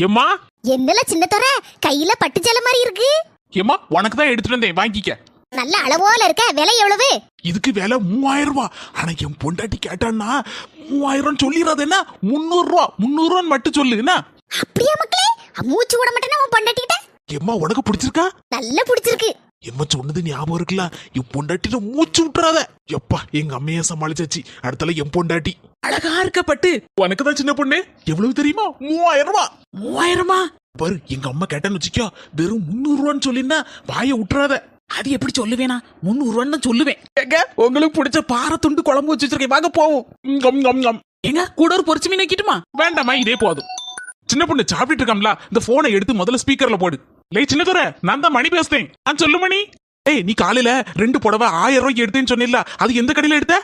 ஏம்மா என்னல சின்ன தோற கையில பட்டு சேலை மாதிரி இருக்கு. ஏம்மா உனக்கு தான் எடுத்துட்டு வந்தேன், வாங்கிக்க. நல்ல அளவோல இருக்க. விலை எவ்வளவு? இதுக்கு விலை 3000 ரூபாய். ஆனா என் பொண்டாட்டி கேட்டான்னா 3000 சொல்லிடாத, என்ன 300 ரூபாய் 300 மட்டும் சொல்லு என்ன. அப்படியே மக்களே, மூச்சு விட மாட்டேன்னா உன் பொண்டாட்டிட்ட. ஏம்மா உனக்கு பிடிச்சிருக்கா? நல்ல பிடிச்சிருக்கு. எம்மா சொன்னது ஞாபகம் இருக்குல்ல, என் பொண்டாட்டில மூச்சு விட்டுறாத. எப்பா எங்க அம்மைய சமாளிச்சாச்சு, அடுத்தால என் பொண்டாட்டி அழகா இருக்க பட்டு. உனக்கு தான் சின்ன பொண்ணு. எவ்வளவு தெரியுமா? 3000 ரூபாய். 3000 பாரு, எங்க அம்மா கேட்டான்னு வச்சுக்கோ, வெறும் 300 ரூபான்னு சொல்லினா வாயை விட்டுறாத. அது எப்படி சொல்லுவேனா? 300 ரூபான்னு சொல்லுவேன். ஏங்க உங்களுக்கு பிடிச்ச பாறை துண்டு குழம்பு வச்சு வச்சிருக்கேன், வாங்க போவோம். ஏங்க கூட ஒரு பொரிச்சு மீன் வைக்கட்டுமா? வேண்டாமா, இதே போதும். சின்ன பொண்ணு சாப்பிட்டு இருக்காம்ல, இந்த போனை எடுத்து முதல்ல ஸ்பீக்கர்ல போடு. லே சின்ன துறை, நான் தான் மணி பேசுறேன். சொல்லு மணி. ஏய், நீ காலையில 2 புடவை 1000 ரூபாய்க்கு எடுத்தேன்னு சொன்னில்ல, அது எந்த கடையில எடுத்த?